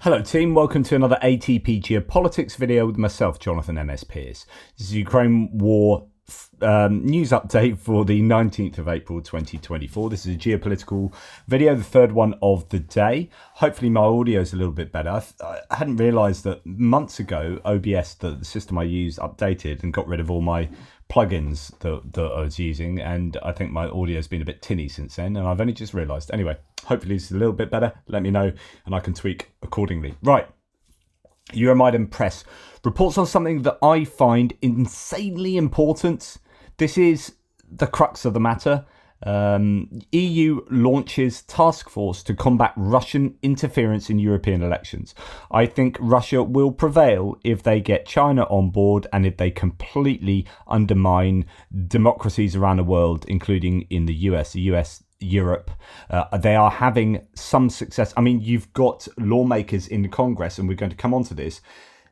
Hello team, welcome to another ATP Geopolitics video with myself, Jonathan MS Pearce. This is Ukraine War news update for the 19th of April 2024. This is a geopolitical video, the third one of the day. Hopefully my audio is a little bit better. I hadn't realised that months ago OBS, the system I use, updated and got rid of all my plugins that I was using, and I think my audio has been a bit tinny since then, and I've only just realised. Anyway, hopefully it's a little bit better. Let me know and I can tweak accordingly. Right. Euromaidan Press reports on something that I find insanely important. This is the crux of the matter. EU launches task force to combat Russian interference in European elections. I think Russia will prevail if they get China on board and if they completely undermine democracies around the world, including in the US, Europe. They are having some success. I mean, you've got lawmakers in the Congress, and we're going to come on to this,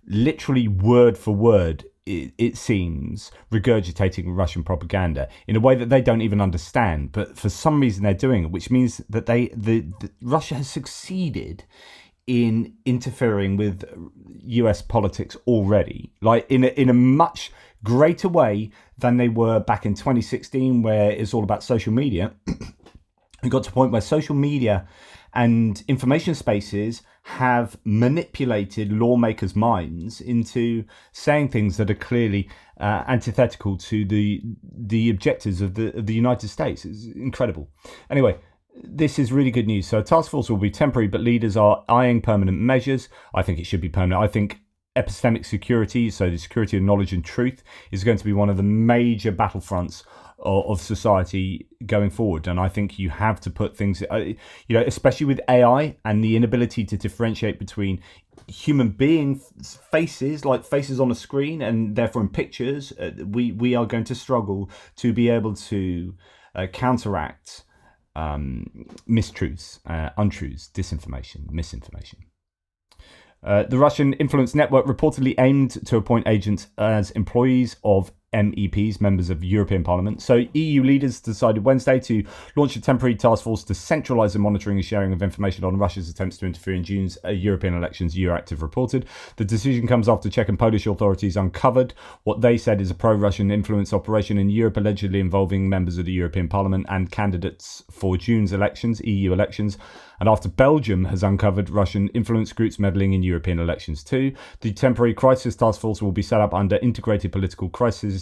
literally word for word, it seems, regurgitating Russian propaganda in a way that they don't even understand. But for some reason they're doing it, which means that Russia has succeeded in interfering with US politics already, like in a much greater way than they were back in 2016, where it's all about social media. It got to a point where social media and information spaces have manipulated lawmakers' minds into saying things that are clearly antithetical to the objectives of the United States. It's incredible. Anyway, this is really good news. So a task force will be temporary, but leaders are eyeing permanent measures. I think it should be permanent. I think epistemic security, so the security of knowledge and truth, is going to be one of the major battlefronts of society going forward. And I think you have to put things, especially with AI and the inability to differentiate between human being faces, like faces on a screen, and therefore in pictures, we are going to struggle to be able to counteract mistruths, untruths, disinformation, misinformation. The Russian influence network reportedly aimed to appoint agents as employees of MEPs, members of European Parliament. So EU leaders decided Wednesday to launch a temporary task force to centralise the monitoring and sharing of information on Russia's attempts to interfere in June's European elections, Euractiv reported. The decision comes after Czech and Polish authorities uncovered what they said is a pro-Russian influence operation in Europe, allegedly involving members of the European Parliament and candidates for June's elections, EU elections. And after Belgium has uncovered Russian influence groups meddling in European elections too, the temporary crisis task force will be set up under Integrated Political Crises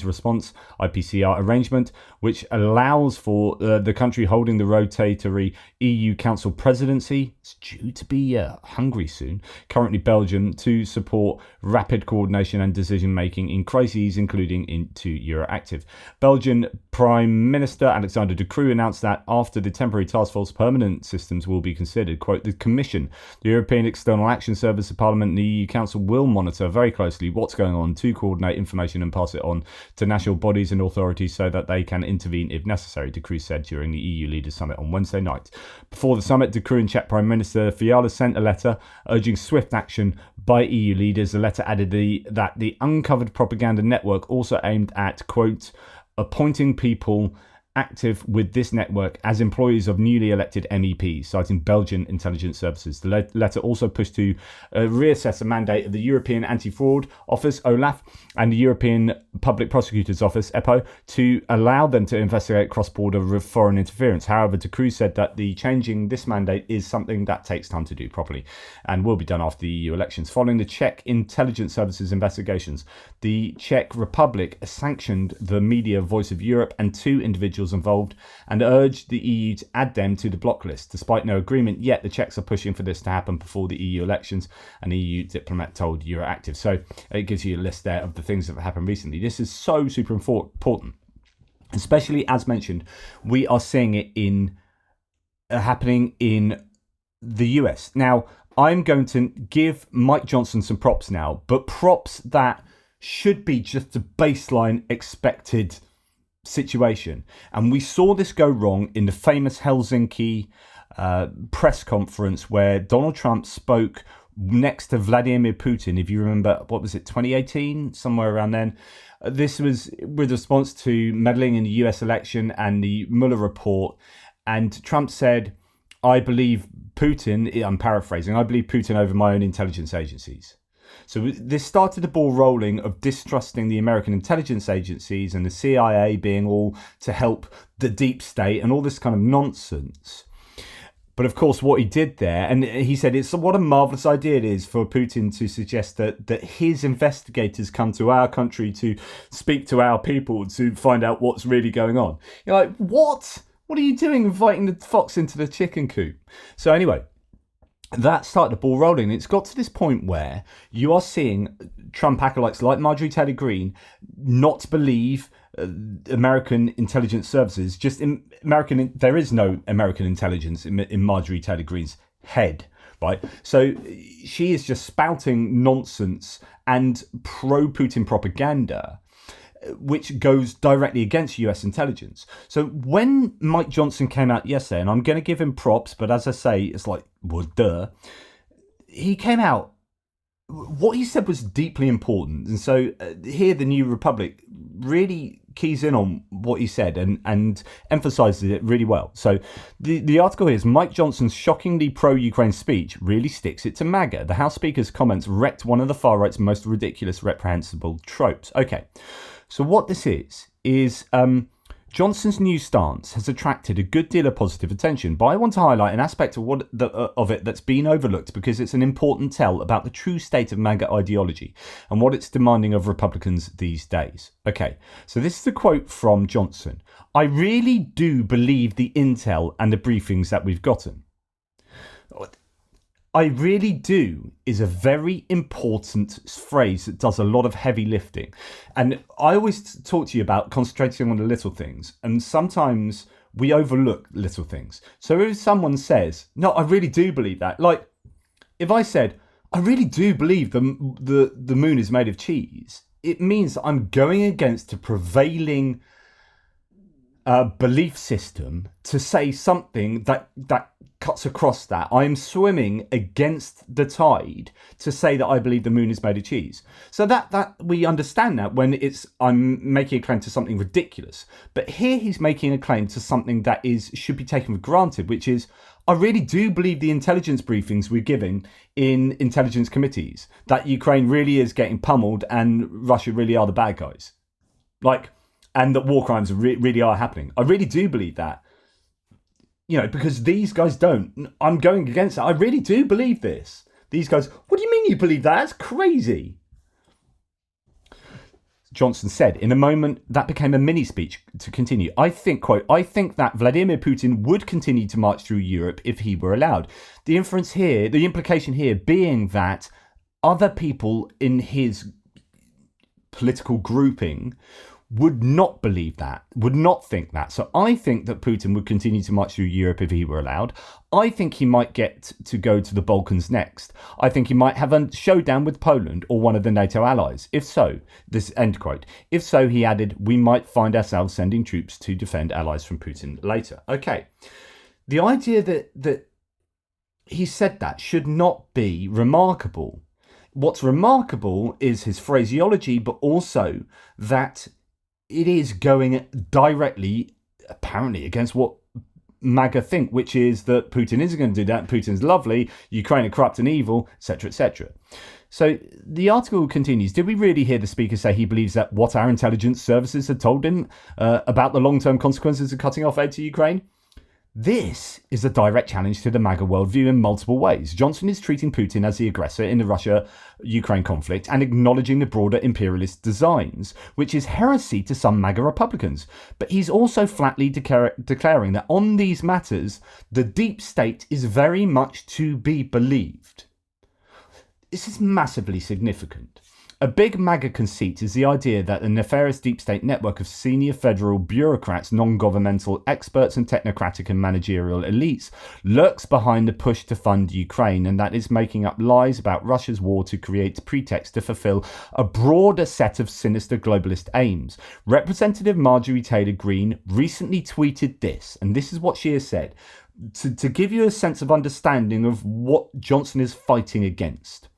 Response, IPCR arrangement, which allows for the country holding the rotatory EU Council presidency, it's due to be Hungary soon, currently Belgium, to support rapid coordination and decision making in crises, including into Euractiv. Belgian Prime Minister Alexander De Croo announced that after the temporary task force, permanent systems will be considered. Quote, the Commission, the European External Action Service, the Parliament and the EU Council will monitor very closely what's going on to coordinate information and pass it on to national bodies and authorities so that they can intervene if necessary, De Croo said during the EU Leaders Summit on Wednesday night. Before the summit, De Croo and Czech Prime Minister Fiala sent a letter urging swift action by EU leaders. The letter added that the uncovered propaganda network also aimed at, quote, appointing people active with this network as employees of newly elected MEPs, citing Belgian intelligence services. The letter also pushed to reassess the mandate of the European Anti-Fraud Office, OLAF, and the European Public Prosecutor's Office, EPO, to allow them to investigate cross-border foreign interference. However, De Croo said that the changing this mandate is something that takes time to do properly and will be done after the EU elections. Following the Czech intelligence services investigations, the Czech Republic sanctioned the media Voice of Europe and two individuals involved and urged the EU to add them to the block list. Despite no agreement yet, the Czechs are pushing for this to happen before the EU elections, an EU diplomat told Euractiv. So it gives you a list there of the things that have happened recently. This is so super important, especially as mentioned, we are seeing it happening in the US. Now, I'm going to give Mike Johnson some props now, but props that should be just a baseline expected situation. And we saw this go wrong in the famous Helsinki press conference where Donald Trump spoke next to Vladimir Putin. If you remember, what was it, 2018, somewhere around then. This was with response to meddling in the US election and the Mueller report. And Trump said, I believe Putin, I'm paraphrasing, I believe Putin over my own intelligence agencies. So this started the ball rolling of distrusting the American intelligence agencies and the CIA being all to help the deep state and all this kind of nonsense. But of course, what he did there, and he said, it's what a marvellous idea it is for Putin to suggest that his investigators come to our country to speak to our people to find out what's really going on. You're like, what? What are you doing inviting the fox into the chicken coop? So anyway, that started the ball rolling. It's got to this point where you are seeing Trump acolytes like Marjorie Taylor Greene not believe American intelligence services. There is no American intelligence in Marjorie Taylor Greene's head, right? So she is just spouting nonsense and pro-Putin propaganda, which goes directly against US intelligence. So when Mike Johnson came out yesterday, and I'm going to give him props, but as I say, it's like, well, duh. He came out, what he said was deeply important. And so here, the New Republic really keys in on what he said and emphasizes it really well. So the article here is, Mike Johnson's shockingly pro-Ukraine speech really sticks it to MAGA. The House Speaker's comments wrecked one of the far right's most ridiculous, reprehensible tropes. Okay. So what this is Johnson's new stance has attracted a good deal of positive attention, but I want to highlight an aspect of it that's been overlooked because it's an important tell about the true state of MAGA ideology and what it's demanding of Republicans these days. Okay, so this is a quote from Johnson. I really do believe the intel and the briefings that we've gotten. I really do is a very important phrase that does a lot of heavy lifting. And I always talk to you about concentrating on the little things. And sometimes we overlook little things. So if someone says, no, I really do believe that. Like if I said, I really do believe the moon is made of cheese, it means that I'm going against the prevailing belief system to say something that cuts across that. I'm swimming against the tide to say that I believe the moon is made of cheese. So that we understand that when I'm making a claim to something ridiculous. But here he's making a claim to something that should be taken for granted, which is, I really do believe the intelligence briefings we're giving in intelligence committees, that Ukraine really is getting pummeled and Russia really are the bad guys. And that war crimes really are happening. I really do believe that. Because these guys don't. I'm going against that. I really do believe this. These guys, what do you mean you believe that? That's crazy. Johnson said, in a moment, that became a mini speech to continue. I think, quote, I think that Vladimir Putin would continue to march through Europe if he were allowed. The implication here being that other people in his political grouping would not believe that, would not think that. So I think that Putin would continue to march through Europe if he were allowed. I think he might get to go to the Balkans next. I think he might have a showdown with Poland or one of the NATO allies. If so, this end quote. If so, he added, we might find ourselves sending troops to defend allies from Putin later. Okay. The idea that he said that should not be remarkable. What's remarkable is his phraseology, but also that it is going directly, apparently, against what MAGA think, which is that Putin isn't going to do that. Putin's lovely, Ukraine are corrupt and evil, etc., etc. So the article continues. Did we really hear the speaker say he believes that what our intelligence services had told him about the long-term consequences of cutting off aid to Ukraine? This is a direct challenge to the MAGA worldview in multiple ways. Johnson is treating Putin as the aggressor in the Russia-Ukraine conflict and acknowledging the broader imperialist designs, which is heresy to some MAGA Republicans. But he's also flatly declaring that on these matters, the deep state is very much to be believed. This is massively significant. A big MAGA conceit is the idea that a nefarious deep state network of senior federal bureaucrats, non-governmental experts and technocratic and managerial elites lurks behind the push to fund Ukraine, and that is making up lies about Russia's war to create pretext to fulfill a broader set of sinister globalist aims. Representative Marjorie Taylor Greene recently tweeted this, and this is what she has said, to give you a sense of understanding of what Johnson is fighting against.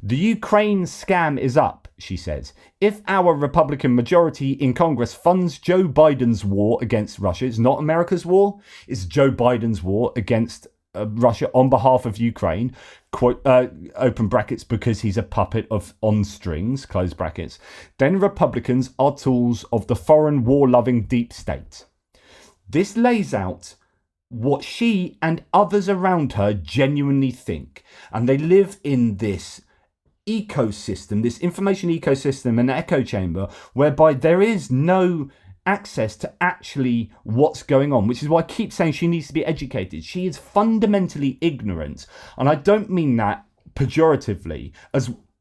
The Ukraine scam is up, she says. If our Republican majority in Congress funds Joe Biden's war against Russia, it's not America's war, it's Joe Biden's war against Russia on behalf of Ukraine, quote, open brackets, because he's a puppet on strings, close brackets, then Republicans are tools of the foreign war-loving deep state. This lays out what she and others around her genuinely think, and they live in this ecosystem, this information ecosystem, an echo chamber, whereby there is no access to actually what's going on, which is why I keep saying she needs to be educated. She is fundamentally ignorant, and I don't mean that pejoratively,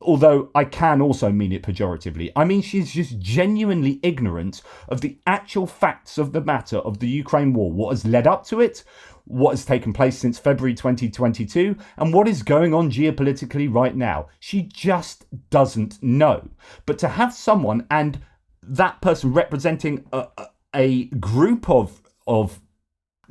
although I can also mean it pejoratively. I mean she's just genuinely ignorant of the actual facts of the matter of the Ukraine war, what has led up to it, what has taken place since February 2022, and what is going on geopolitically right now. She just doesn't know. But to have someone, and that person representing a group of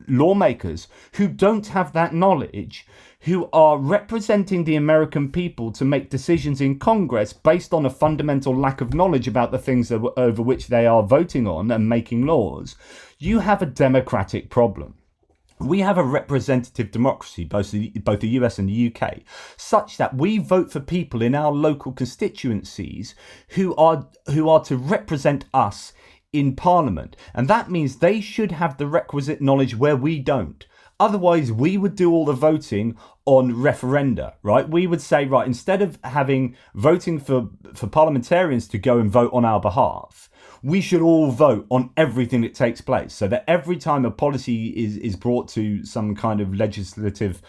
lawmakers who don't have that knowledge, who are representing the American people to make decisions in Congress based on a fundamental lack of knowledge about the things over which they are voting on and making laws, you have a democratic problem. We have a representative democracy, both the US and the UK, such that we vote for people in our local constituencies who are to represent us in Parliament. And that means they should have the requisite knowledge where we don't. Otherwise, we would do all the voting on referenda, right? We would say, right, instead of voting for parliamentarians to go and vote on our behalf, we should all vote on everything that takes place, so that every time a policy is brought to some kind of legislative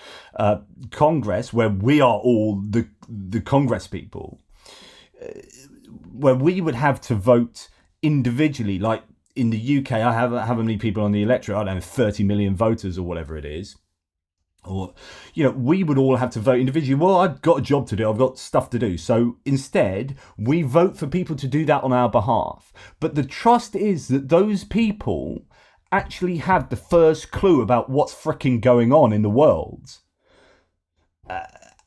Congress, where we are all the Congress people, where we would have to vote individually. Like in the UK, I have how many people on the electorate? I don't know, 30 million voters or whatever it is. Or, we would all have to vote individually. Well, I've got a job to do. I've got stuff to do. So instead, we vote for people to do that on our behalf. But the trust is that those people actually have the first clue about what's fricking going on in the world.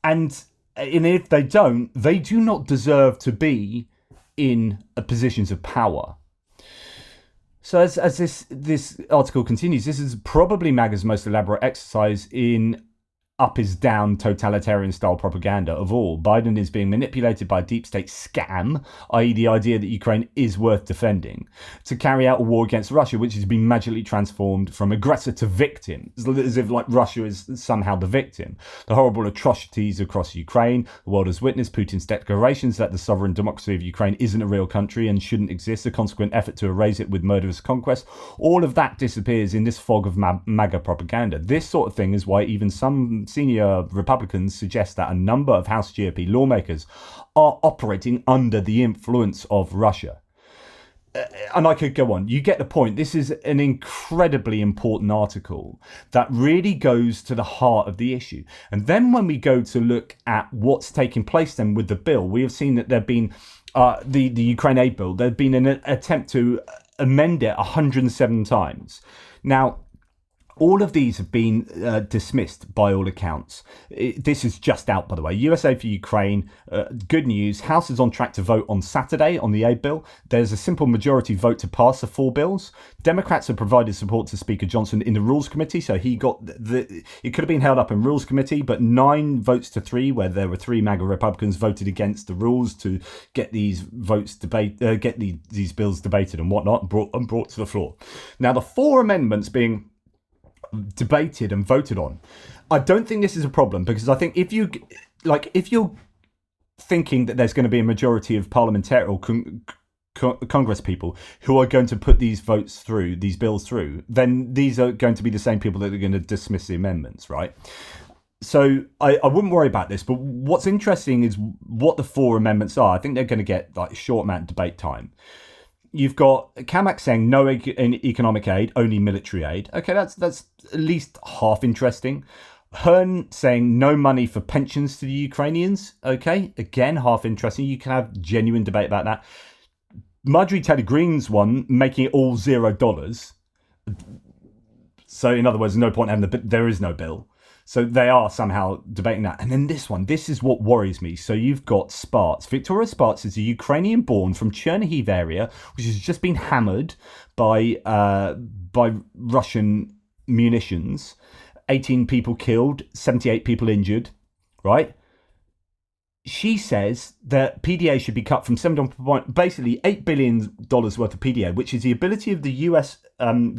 And if they don't, they do not deserve to be in positions of power. So as this article continues, this is probably MAGA's most elaborate exercise in up is down totalitarian style propaganda of all. Biden is being manipulated by a deep state scam, i.e. the idea that Ukraine is worth defending, to carry out a war against Russia, which has been magically transformed from aggressor to victim, as if like Russia is somehow the victim. The horrible atrocities across Ukraine, the world has witnessed Putin's declarations that the sovereign democracy of Ukraine isn't a real country and shouldn't exist, a consequent effort to erase it with murderous conquest. All of that disappears in this fog of MAGA propaganda. This sort of thing is why even some senior Republicans suggest that a number of House GOP lawmakers are operating under the influence of Russia. And I could go on. You get the point. This is an incredibly important article that really goes to the heart of the issue. And then when we go to look at what's taking place then with the bill, we have seen that there have been the Ukraine aid bill. There's been an attempt to amend it 107 times. Now, all of these have been dismissed by all accounts. This is just out, by the way. USA for Ukraine. Good news. House is on track to vote on Saturday on the aid bill. There's a simple majority vote to pass the 4 bills. Democrats have provided support to Speaker Johnson in the Rules Committee. So he got it could have been held up in Rules Committee, but 9 votes to 3, where there were 3 MAGA Republicans voted against the rules to get these votes get these bills debated and whatnot, and brought to the floor. Now the 4 amendments being debated and voted on, I don't think this is a problem, because I think if you're thinking that there's going to be a majority of parliamentary or Congress people who are going to put these bills through, then these are going to be the same people that are going to dismiss the amendments, right? So I wouldn't worry about this. But what's interesting is what the 4 amendments are. I think they're going to get like a short amount of debate time. You've got Kamak saying no economic aid, only military aid. Okay, that's at least half interesting. Hearn saying no money for pensions to the Ukrainians. Okay, again, half interesting. You can have genuine debate about that. Marjorie Taylor Greene's one making it all $0. So in other words, no point having there is no bill. So they are somehow debating that. And then this is what worries me. So you've got Sparts. Victoria Sparts is a Ukrainian born from Chernihiv area, which has just been hammered by Russian munitions. 18 people killed, 78 people injured, right? She says that PDA should be cut from basically $8 billion worth of PDA, which is the ability of the US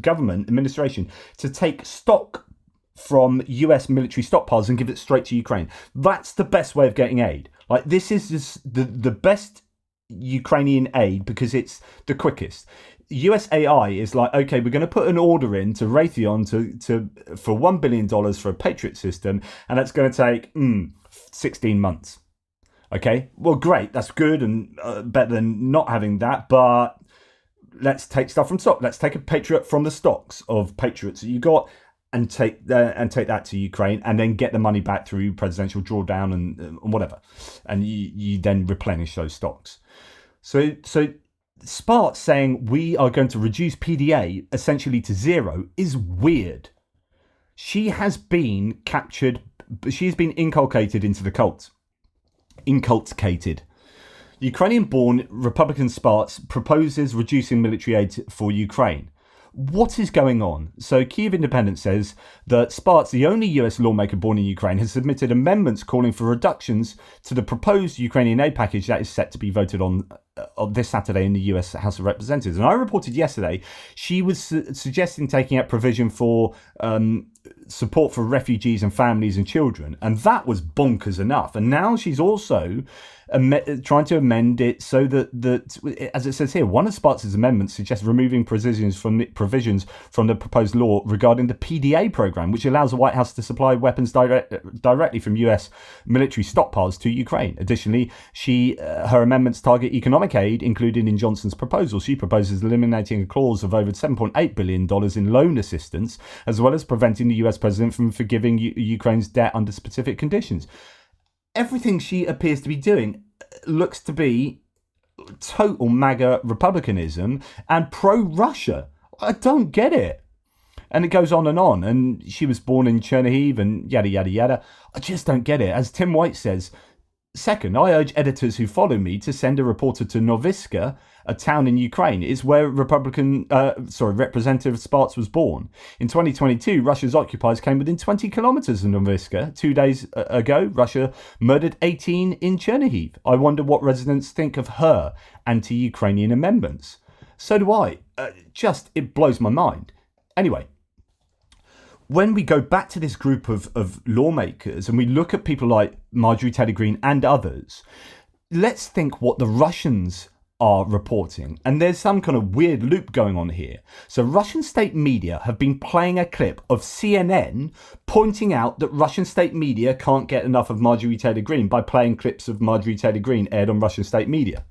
government administration to take stock from US military stockpiles and give it straight to Ukraine. That's the best way of getting aid. Like, this is just the best Ukrainian aid because it's the quickest. USAI is like, okay, we're going to put an order in to Raytheon for $1 billion for a Patriot system, and that's going to take 16 months. Okay, well, great, that's good and better than not having that, but let's take stuff from stock. Let's take a Patriot from the stocks of Patriots that you got and take that to Ukraine, and then get the money back through presidential drawdown and whatever, and you then replenish those stocks. So Spartz saying we are going to reduce PDA essentially to zero is weird. She has been captured. She's been inculcated into the cult. Inculcated. Ukrainian-born Republican Spartz proposes reducing military aid for Ukraine. What is going on? So Kyiv Independent says that Spartz, the only US lawmaker born in Ukraine, has submitted amendments calling for reductions to the proposed Ukrainian aid package that is set to be voted on this Saturday in the US House of Representatives. And I reported yesterday she was suggesting taking out provision for support for refugees and families and children. And that was bonkers enough. And now she's also trying to amend it so that, as it says here, one of Spartz's amendments suggests removing provisions from the proposed law regarding the PDA program, which allows the White House to supply weapons directly from US military stockpiles to Ukraine. Additionally, her amendments target economic aid included in Johnson's proposal. She proposes eliminating a clause of over $7.8 billion in loan assistance, as well as preventing the US president from forgiving Ukraine's debt under specific conditions. Everything she appears to be doing looks to be total MAGA republicanism and pro-Russia. I don't get it. And it goes on. And she was born in Chernihiv and yada, yada, yada. I just don't get it. As Tim White says, second, I urge editors who follow me to send a reporter to Noviska, a town in Ukraine. It's where Representative Spartz was born. In 2022, Russia's occupiers came within 20 kilometers of Noviska. 2 days ago, Russia murdered 18 in Chernihiv. I wonder what residents think of her anti-Ukrainian amendments. So do I. It blows my mind. Anyway, when we go back to this group of lawmakers and we look at people like Marjorie Taylor Greene and others, let's think what the Russians are reporting. And there's some kind of weird loop going on here. So Russian state media have been playing a clip of CNN pointing out that Russian state media can't get enough of Marjorie Taylor Greene by playing clips of Marjorie Taylor Greene aired on Russian state media.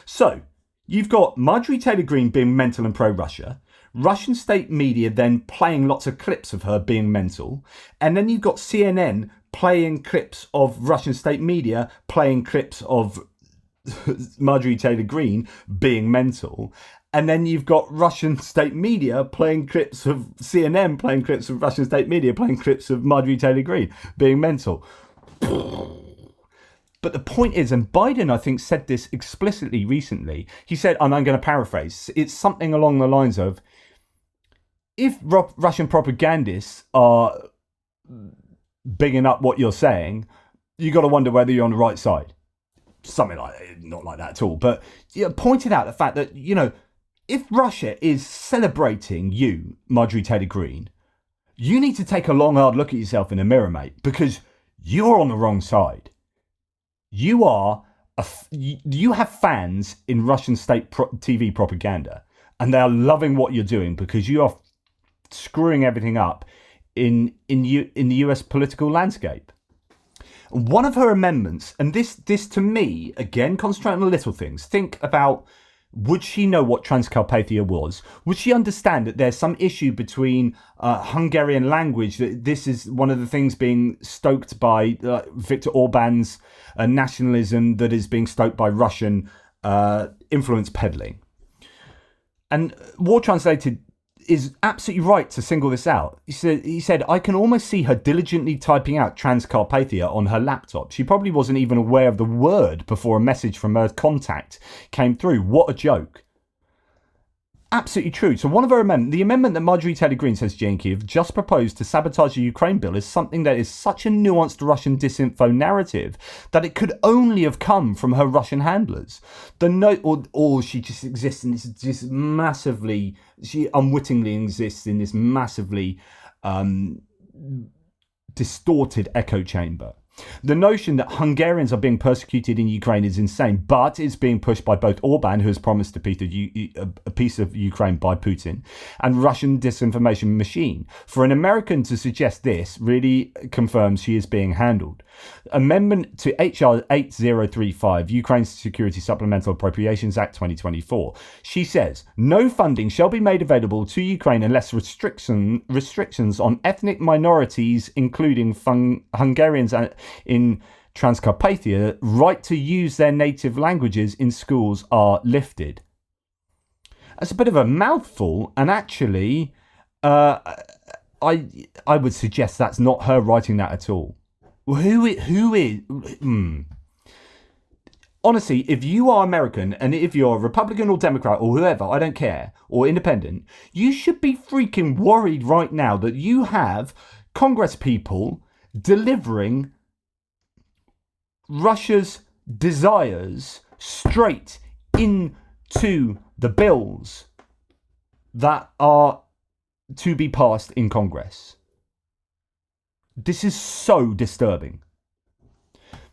So you've got Marjorie Taylor Greene being mental and pro-Russia, Russian state media then playing lots of clips of her being mental, and then you've got CNN playing clips of Russian state media playing clips of Marjorie Taylor Greene being mental, and then you've got Russian state media playing clips of CNN playing clips of Russian state media playing clips of Marjorie Taylor Greene being mental. But the point is, and Biden, I think, said this explicitly recently, he said, and I'm going to paraphrase, it's something along the lines of, if Russian propagandists are bigging up what you're saying, you got to wonder whether you're on the right side. Something like that, not like that at all. But pointed out the fact that, if Russia is celebrating you, Marjorie Taylor Greene, you need to take a long, hard look at yourself in the mirror, mate, because you're on the wrong side. You have fans in Russian state TV propaganda, and they are loving what you're doing because you are screwing everything up in the US political landscape. One of her amendments, and this to me, again, concentrate on the little things. Think about, would she know what Transcarpathia was? Would she understand that there's some issue between Hungarian language, that this is one of the things being stoked by Viktor Orban's nationalism that is being stoked by Russian influence peddling? And War Translated is absolutely right to single this out. He said, I can almost see her diligently typing out Transcarpathia on her laptop. She probably wasn't even aware of the word before a message from her contact came through. What a joke. absolutely true. So one of her amendments, the amendment that Marjorie Taylor Greene, says Jane Kiev, just proposed to sabotage the Ukraine bill is something that is such a nuanced Russian disinfo narrative that it could only have come from her Russian handlers. The note, or she just exists in this massively, she unwittingly exists in this massively distorted echo chamber. The notion that Hungarians are being persecuted in Ukraine is insane, but it's being pushed by both Orban, who has promised a piece of Ukraine by Putin, and Russian disinformation machine. For an American to suggest this really confirms she is being handled. Amendment to HR 8035, Ukraine's Security Supplemental Appropriations Act 2024. She says, no funding shall be made available to Ukraine unless restrictions on ethnic minorities, including Hungarians in Transcarpathia, right to use their native languages in schools are lifted. That's a bit of a mouthful, and actually, I would suggest that's not her writing that at all. Who is? Honestly, if you are American, and if you're Republican or Democrat or whoever, I don't care, or independent, you should be freaking worried right now that you have Congress people delivering Russia's desires straight into the bills that are to be passed in Congress. This is so disturbing.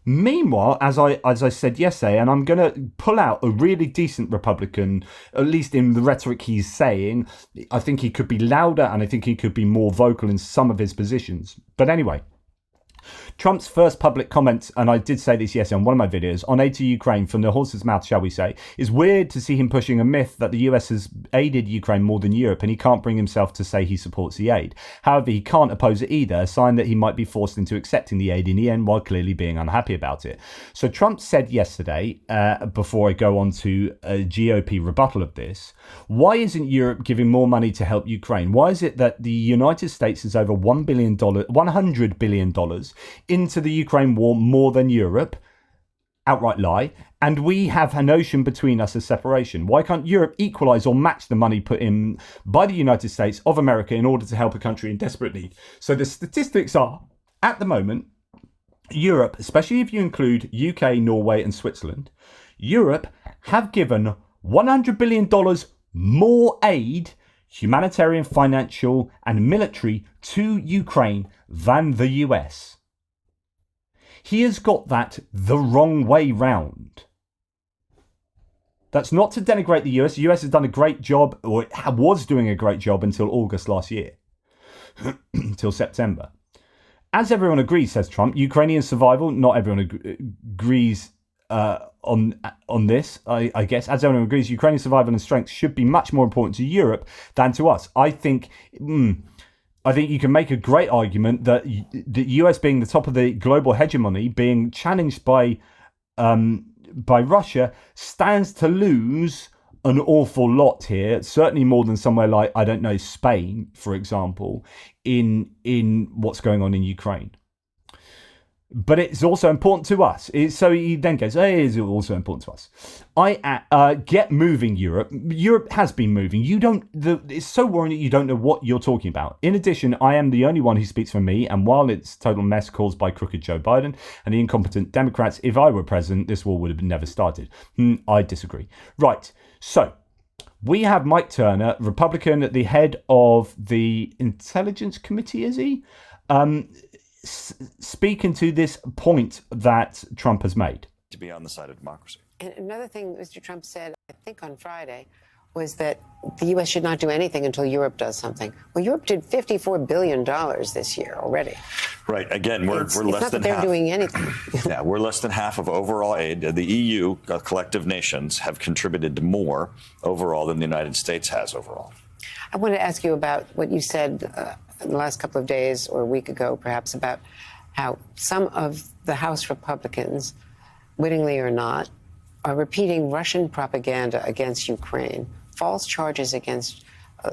Meanwhile, as I said yesterday, and I'm going to pull out a really decent Republican, at least in the rhetoric he's saying, I think he could be louder and I think he could be more vocal in some of his positions. But anyway, Trump's first public comment, and I did say this yesterday on one of my videos, on aid to Ukraine from the horse's mouth, shall we say, is weird to see him pushing a myth that the US has aided Ukraine more than Europe, and he can't bring himself to say he supports the aid. However, he can't oppose it either, a sign that he might be forced into accepting the aid in the end while clearly being unhappy about it. So Trump said yesterday, before I go on to a GOP rebuttal of this, why isn't Europe giving more money to help Ukraine? Why is it that the United States is over $100 billion into the Ukraine war more than Europe? Outright lie. And we have an ocean between us as separation. Why can't Europe equalise or match the money put in by the United States of America in order to help a country in desperate need? So the statistics are, at the moment, Europe, especially if you include UK, Norway and Switzerland, Europe have given $100 billion more aid, humanitarian, financial and military, to Ukraine than the US. He has got that the wrong way round. That's not to denigrate the US. The US has done a great job, or it was doing a great job until August last year, until September. As everyone agrees, says Trump, Ukrainian survival, not everyone agrees on this, I guess. As everyone agrees, Ukrainian survival and strength should be much more important to Europe than to us. I think you can make a great argument that the US being the top of the global hegemony, being challenged by Russia, stands to lose an awful lot here. Certainly more than somewhere like, I don't know, Spain, for example, in what's going on in Ukraine. But it's also important to us. So he then goes, hey, is it also important to us? Get moving, Europe. Europe has been moving. It's so worrying that you don't know what you're talking about. In addition, I am the only one who speaks for me. And while it's total mess caused by crooked Joe Biden and the incompetent Democrats, if I were president, this war would have never started. I disagree. Right. So we have Mike Turner, Republican, at the head of the Intelligence Committee, is he? Speaking to this point that Trump has made. To be on the side of democracy. And another thing Mr. Trump said, I think on Friday, was that the U.S. should not do anything until Europe does something. Well, Europe did $54 billion this year already. Right. Again, we're less than half. It's not that they're doing anything. Yeah, we're less than half of overall aid. The EU, collective nations, have contributed more overall than the United States has overall. I want to ask you about what you said in the last couple of days or a week ago, perhaps, about how some of the House Republicans, wittingly or not, are repeating Russian propaganda against Ukraine, false charges against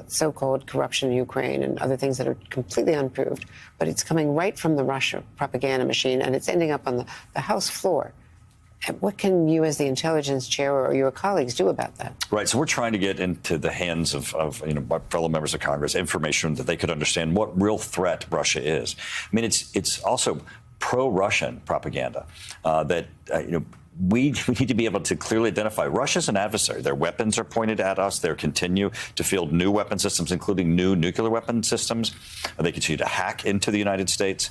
so-called corruption in Ukraine and other things that are completely unproved. But it's coming right from the Russia propaganda machine, and it's ending up on the House floor. What can you, as the intelligence chair, or your colleagues do about that? Right. So we're trying to get into the hands of my fellow members of Congress information that they could understand what real threat Russia is. I mean, it's also pro-Russian propaganda that we need to be able to clearly identify Russia's an adversary. Their weapons are pointed at us. They continue to field new weapon systems, including new nuclear weapon systems. They continue to hack into the United States.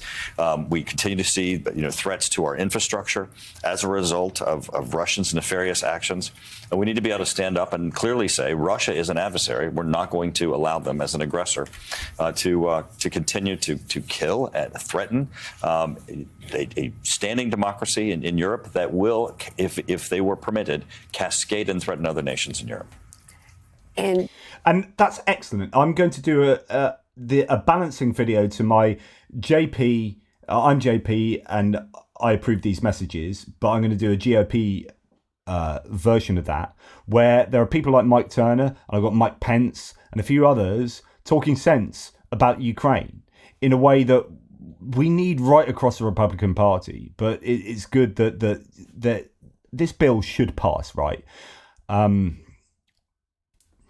We continue to see threats to our infrastructure as a result of Russians' nefarious actions. And we need to be able to stand up and clearly say Russia is an adversary. We're not going to allow them as an aggressor to continue to kill and threaten a standing democracy in Europe that will, if they were permitted, cascade and threaten other nations in Europe. And that's excellent. I'm going to do a balancing video to my JP. I'm JP, and I approve these messages, but I'm going to do a GOP version of that, where there are people like Mike Turner, and I've got Mike Pence and a few others talking sense about Ukraine in a way that we need right across the Republican Party. But it's good that this bill should pass, right?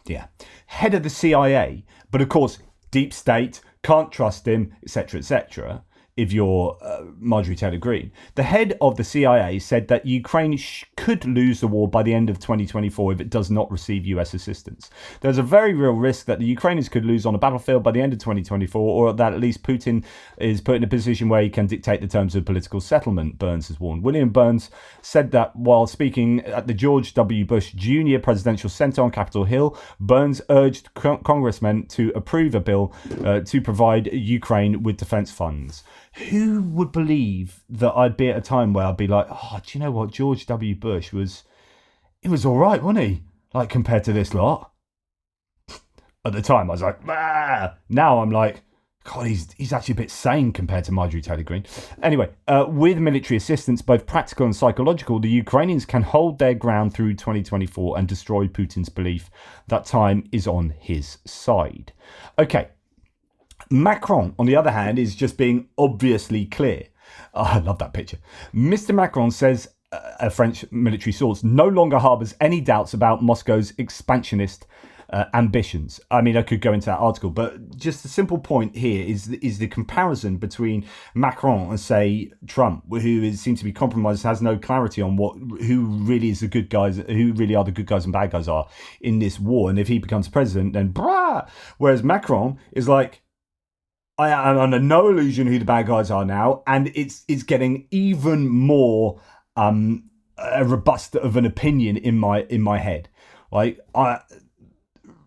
Yeah. Head of the CIA, but of course, deep state, can't trust him, etc., etc. If you're Marjorie Taylor Greene. The head of the CIA said that Ukraine could lose the war by the end of 2024 if it does not receive US assistance. There's a very real risk that the Ukrainians could lose on a battlefield by the end of 2024, or that at least Putin is put in a position where he can dictate the terms of political settlement, Burns has warned. William Burns said that while speaking at the George W. Bush Jr. Presidential Center on Capitol Hill. Burns urged congressmen to approve a bill to provide Ukraine with defense funds. Who would believe that I'd be at a time where I'd be like, oh, do you know what? George W. Bush was all right, wasn't he? Like, compared to this lot. At the time, I was like, ah. Now I'm like, God, he's actually a bit sane compared to Marjorie Taylor Greene. Anyway, with military assistance, both practical and psychological, the Ukrainians can hold their ground through 2024 and destroy Putin's belief that time is on his side. Okay. Macron, on the other hand, is just being obviously clear. Oh, I love that picture. Mr. Macron says a French military source no longer harbours any doubts about Moscow's expansionist ambitions. I mean, I could go into that article, but just the simple point here is the comparison between Macron and, say, Trump, who seems to be compromised, has no clarity on who really is the good guys, who really are the good guys and bad guys are in this war. And if he becomes president, then brah. Whereas Macron is like, I am under no illusion who the bad guys are now, and it's getting even more robust of an opinion in my head. Like,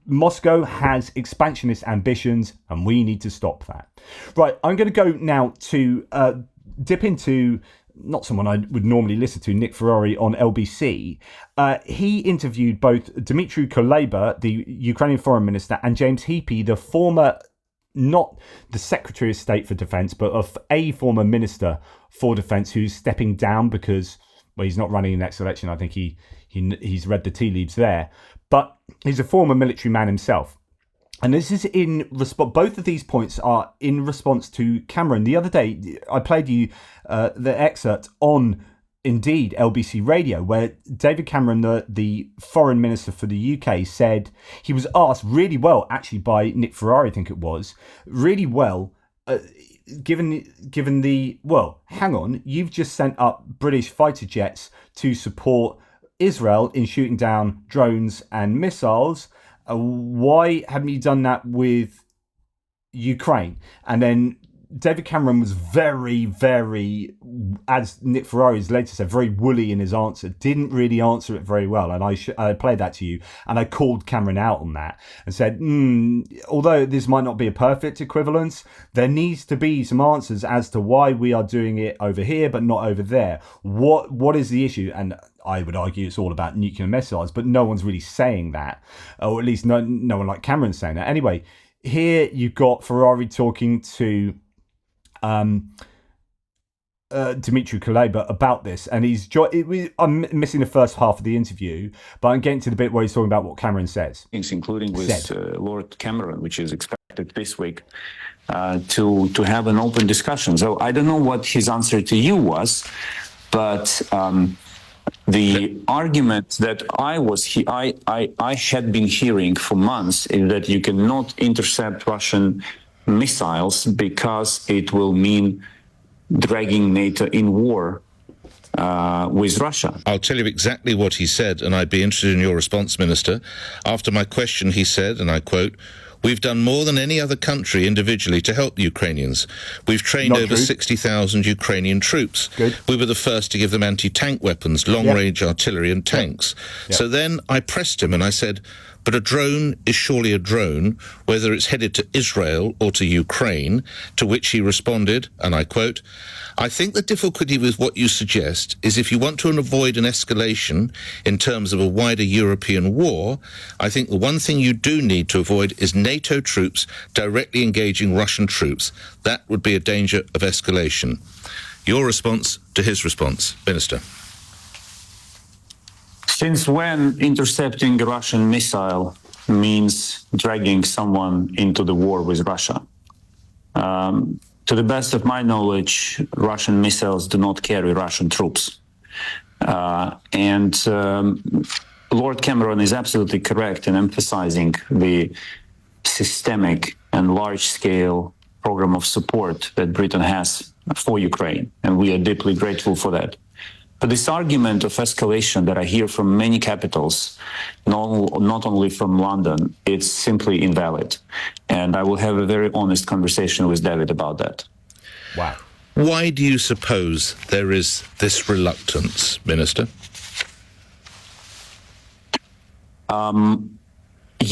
Moscow has expansionist ambitions, and we need to stop that. Right, I'm going to go now to dip into not someone I would normally listen to, Nick Ferrari on LBC. He interviewed both Dmitry Kuleba, the Ukrainian foreign minister, and James Heapy, the former, not the Secretary of State for Defence, but of a former Minister for Defence who's stepping down because, well, he's not running the next election. I think he's read the tea leaves there. But he's a former military man himself. And this is in response. Both of these points are in response to Cameron. The other day, I played you the excerpt on, indeed, LBC Radio, where David Cameron, the foreign minister for the UK, said he was asked really well, actually by Nick Ferrari, I think it was, really well, given the, well, hang on, you've just sent up British fighter jets to support Israel in shooting down drones and missiles. Why haven't you done that with Ukraine? And then David Cameron was very, very, as Nick Ferrari's later said, very woolly in his answer. Didn't really answer it very well. And I played that to you, and I called Cameron out on that and said, although this might not be a perfect equivalence, there needs to be some answers as to why we are doing it over here but not over there. What is the issue? And I would argue it's all about nuclear missiles, but no one's really saying that, or at least no one like Cameron's saying that. Anyway, here you've got Ferrari talking to Dmitry Kuleba about this, and I'm missing the first half of the interview, but I'm getting to the bit where he's talking about what Cameron says, including with Lord Cameron, which is expected this week, to have an open discussion. So I don't know what his answer to you was, but The argument that I had been hearing for months is that you cannot intercept Russian missiles because it will mean dragging NATO in war with Russia. I'll tell you exactly what he said, and I'd be interested in your response, Minister. After my question, he said, and I quote, "We've done more than any other country individually to help the Ukrainians. We've trained Not over true. 60,000 Ukrainian troops. Good. We were the first to give them anti-tank weapons, long-range artillery and tanks." Yeah. So then I pressed him and I said, "But a drone is surely a drone, whether it's headed to Israel or to Ukraine," to which he responded, and I quote, "I think the difficulty with what you suggest is if you want to avoid an escalation in terms of a wider European war, I think the one thing you do need to avoid is NATO troops directly engaging Russian troops. That would be a danger of escalation." Your response to his response, Minister. Since when intercepting a Russian missile means dragging someone into the war with Russia? To the best of my knowledge, Russian missiles do not carry Russian troops. Lord Cameron is absolutely correct in emphasizing the systemic and large-scale program of support that Britain has for Ukraine, and we are deeply grateful for that. But this argument of escalation that I hear from many capitals, not only from London, it's simply invalid. And I will have a very honest conversation with David about that. Wow. Why do you suppose there is this reluctance, Minister?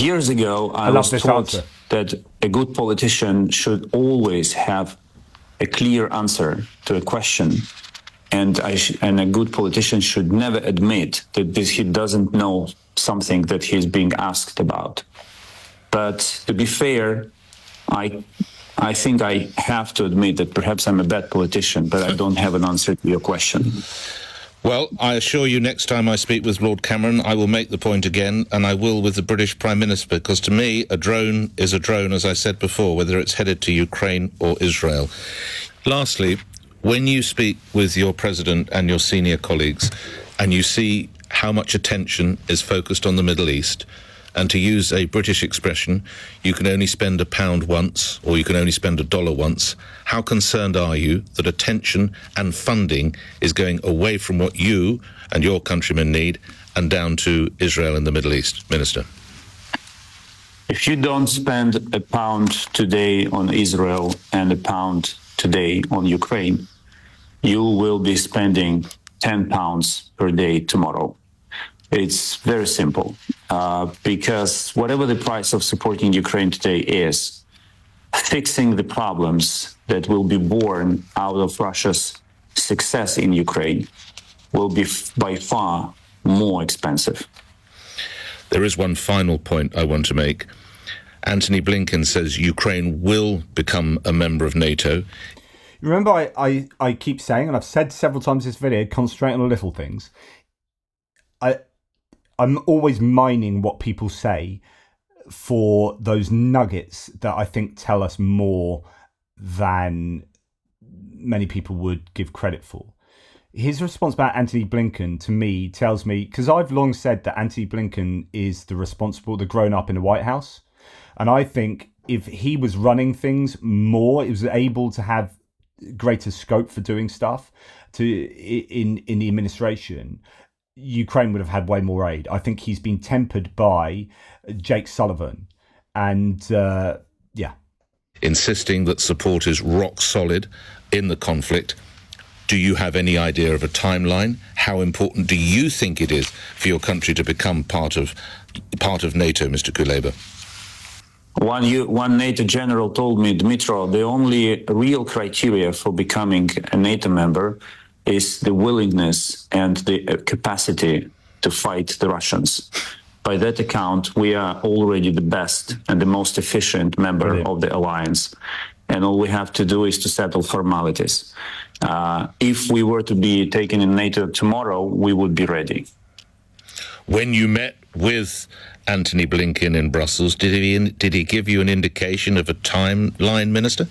Years ago, I love was this taught answer. that a good politician should always have a clear answer to a question. And a good politician should never admit that he doesn't know something that he's being asked about. But to be fair, I think I have to admit that perhaps I'm a bad politician, but I don't have an answer to your question. Well, I assure you next time I speak with Lord Cameron, I will make the point again, and I will with the British Prime Minister, because to me, a drone is a drone, as I said before, whether it's headed to Ukraine or Israel. Lastly, when you speak with your president and your senior colleagues and you see how much attention is focused on the Middle East, and to use a British expression, you can only spend £1 once or you can only spend $1 once, how concerned are you that attention and funding is going away from what you and your countrymen need and down to Israel and the Middle East? Minister. If you don't spend £1 today on Israel and £1 today on Ukraine, you will be spending £10 per day tomorrow. It's very simple, because whatever the price of supporting Ukraine today is, fixing the problems that will be born out of Russia's success in Ukraine will be by far more expensive. There is one final point I want to make. Antony Blinken says Ukraine will become a member of NATO. Remember, I keep saying, and I've said several times in this video, concentrate on the little things. I'm always mining what people say for those nuggets that I think tell us more than many people would give credit for. His response about Antony Blinken, to me, tells me, because I've long said that Antony Blinken is the grown up in the White House. And I think if he was running things more, he was able to have greater scope for doing stuff in the administration, Ukraine would have had way more aid. I think he's been tempered by Jake Sullivan and insisting that support is rock solid in the conflict. Do you have any idea of a timeline? How important do you think it is for your country to become part of NATO, Mr. Kuleba? One NATO general told me, Dmitro, the only real criteria for becoming a NATO member is the willingness and the capacity to fight the Russians. By that account, we are already the best and the most efficient member of the alliance. And all we have to do is to settle formalities. If we were to be taken in NATO tomorrow, we would be ready. When you met with Antony Blinken in Brussels, did he give you an indication of a timeline, Minister?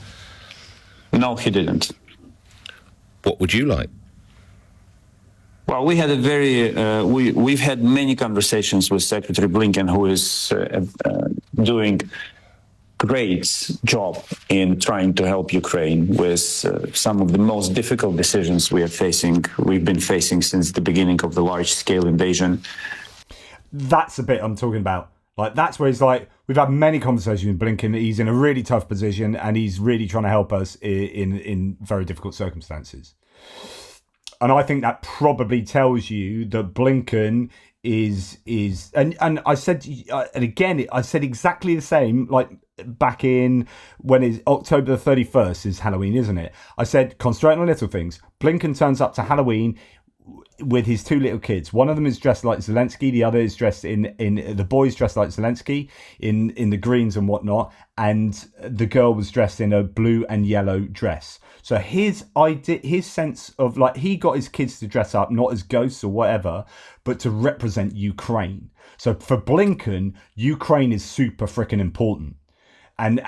No, he didn't. What would you like? Well, we had a we've had many conversations with Secretary Blinken, who is doing great job in trying to help Ukraine with some of the most difficult decisions we've been facing since the beginning of the large-scale invasion. That's the bit I'm talking about. Like, that's where he's like, we've had many conversations with Blinken. He's in a really tough position, and he's really trying to help us in very difficult circumstances. And I think that probably tells you that Blinken is and I said, and again, I said exactly the same, like back in when it's October the 31st is Halloween, isn't it? I said, concentrate on little things. Blinken turns up to Halloween with his two little kids. One of them is dressed like Zelensky. The other is dressed in the boy's dressed like Zelensky in the greens and whatnot. And the girl was dressed in a blue and yellow dress. So his idea, his sense of like, he got his kids to dress up, not as ghosts or whatever, but to represent Ukraine. So for Blinken, Ukraine is super freaking important. And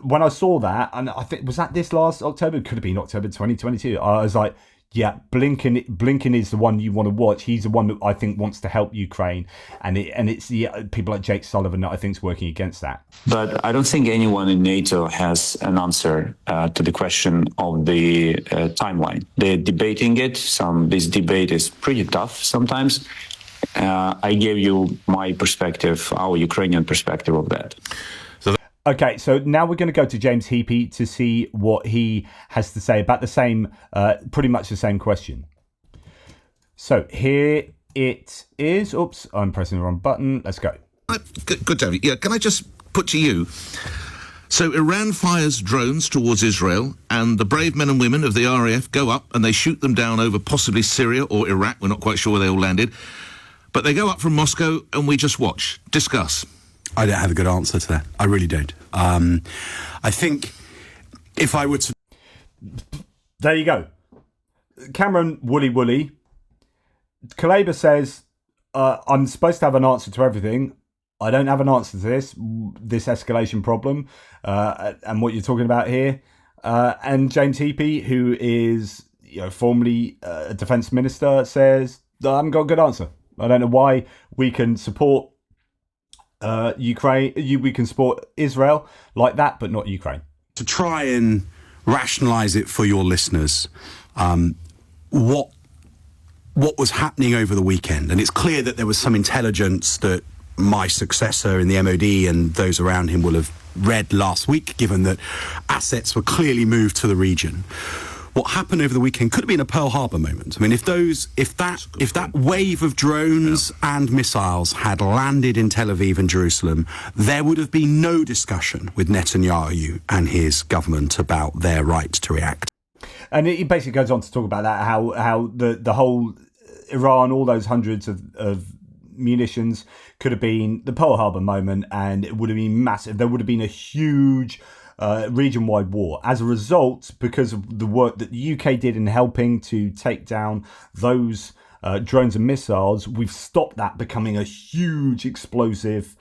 when I saw that, and I think, was that this last October? It could have been October 2022. I was like, yeah, Blinken is the one you want to watch. He's the one that I think wants to help Ukraine, and it's the people like Jake Sullivan that I think is working against that. But I don't think anyone in NATO has an answer to the question of the timeline. They're debating it. This debate is pretty tough sometimes. I gave you my perspective, our Ukrainian perspective of that. Okay, so now we're going to go to James Heapy to see what he has to say about the same, pretty much the same question. So here it is. Oops, I'm pressing the wrong button. Let's go. Good, David. Yeah, can I just put to you, so Iran fires drones towards Israel, and the brave men and women of the RAF go up and they shoot them down over possibly Syria or Iraq. We're not quite sure where they all landed. But they go up from Moscow and we just watch. Discuss. I don't have a good answer to that. I really don't. I think if I were to... There you go. Cameron, woolly. Kaleba says, I'm supposed to have an answer to everything. I don't have an answer to this escalation problem and what you're talking about here. And James Heapy, who is formerly a defence minister, says, I haven't got a good answer. I don't know why we can support Ukraine. We can support Israel like that, but not Ukraine. To try and rationalise it for your listeners, what was happening over the weekend, and it's clear that there was some intelligence that my successor in the MOD and those around him will have read last week, given that assets were clearly moved to the region. What happened over the weekend could have been a Pearl Harbor moment. I mean, if that wave of drones and missiles had landed in Tel Aviv and Jerusalem, there would have been no discussion with Netanyahu and his government about their right to react. And it basically goes on to talk about that, how the whole Iran, all those hundreds of munitions could have been the Pearl Harbor moment, and it would have been massive. There would have been a huge region-wide war. As a result, because of the work that the UK did in helping to take down those drones and missiles, we've stopped that becoming a huge, explosive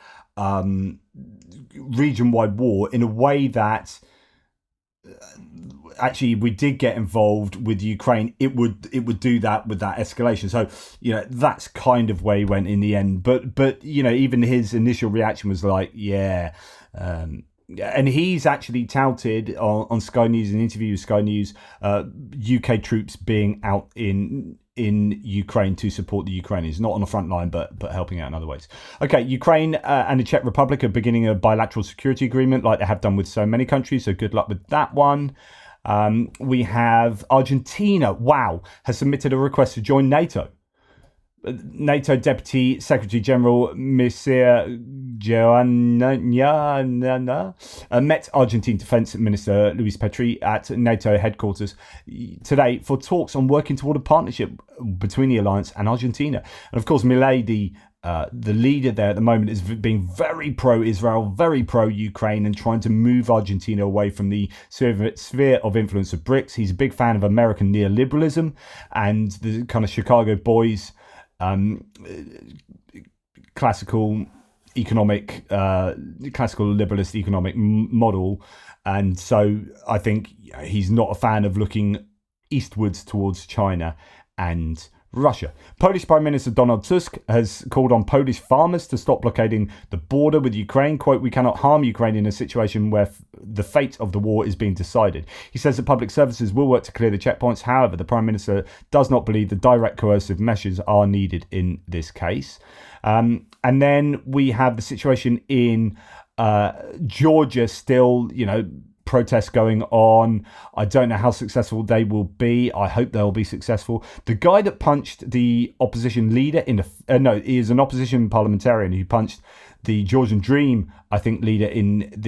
region-wide war in a way that actually we did get involved with Ukraine. It would do that with that escalation. So that's kind of where he went in the end. But even his initial reaction was like, yeah. And he's actually touted on Sky News, an interview with Sky News, UK troops being out in Ukraine to support the Ukrainians, not on the front line, but helping out in other ways. Okay, Ukraine and the Czech Republic are beginning a bilateral security agreement like they have done with so many countries, so good luck with that one. We have Argentina, has submitted a request to join NATO. NATO Deputy Secretary General Monsieur Joanna met Argentine Defence Minister Luis Petri at NATO headquarters today for talks on working toward a partnership between the alliance and Argentina. And of course, Milei, the leader there at the moment, is being very pro-Israel, very pro-Ukraine, and trying to move Argentina away from the sphere of influence of BRICS. He's a big fan of American neoliberalism and the kind of Chicago boys classical liberalist economic model, and so I think he's not a fan of looking eastwards towards China and Russia. Polish Prime Minister Donald Tusk has called on Polish farmers to stop blockading the border with Ukraine. Quote, "We cannot harm Ukraine in a situation where the fate of the war is being decided." He says that public services will work to clear the checkpoints. However, the Prime Minister does not believe the direct coercive measures are needed in this case. And then we have the situation in Georgia still, protests going on. I don't know how successful they will be. I hope they'll be successful. The guy that punched the opposition leader he is an opposition parliamentarian who punched the Georgian Dream, I think, leader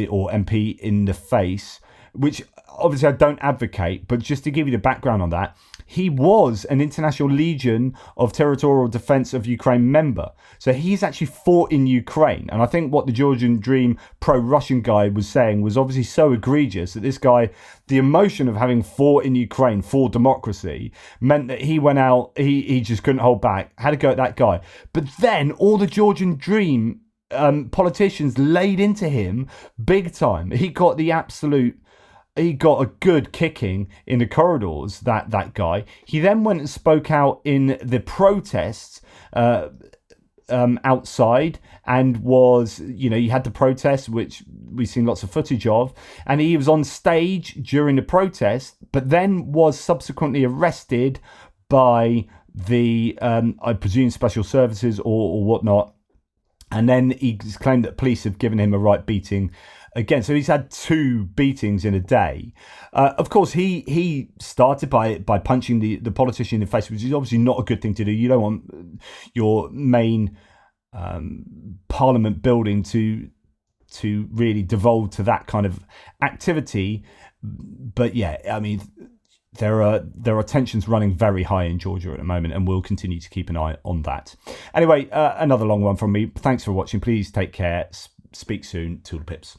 or MP in the face, which obviously I don't advocate, but just to give you the background on that, he was an International Legion of Territorial Defense of Ukraine member. So he's actually fought in Ukraine. And I think what the Georgian Dream pro-Russian guy was saying was obviously so egregious that this guy, the emotion of having fought in Ukraine for democracy, meant that he went out, he just couldn't hold back, had to go at that guy. But then all the Georgian Dream politicians laid into him big time. He got a good kicking in the corridors, that guy. He then went and spoke out in the protests outside and he had the protests, which we've seen lots of footage of, and he was on stage during the protest, but then was subsequently arrested by the, I presume, special services or whatnot. And then he claimed that police have given him a right beating again. So he's had 2 beatings in a day. Of course, he started by punching the politician in the face, which is obviously not a good thing to do. You don't want your main parliament building to really devolve to that kind of activity. But yeah, I mean, there are tensions running very high in Georgia at the moment, and we'll continue to keep an eye on that. Anyway, another long one from me. Thanks for watching. Please take care. Speak soon. Toodle pips.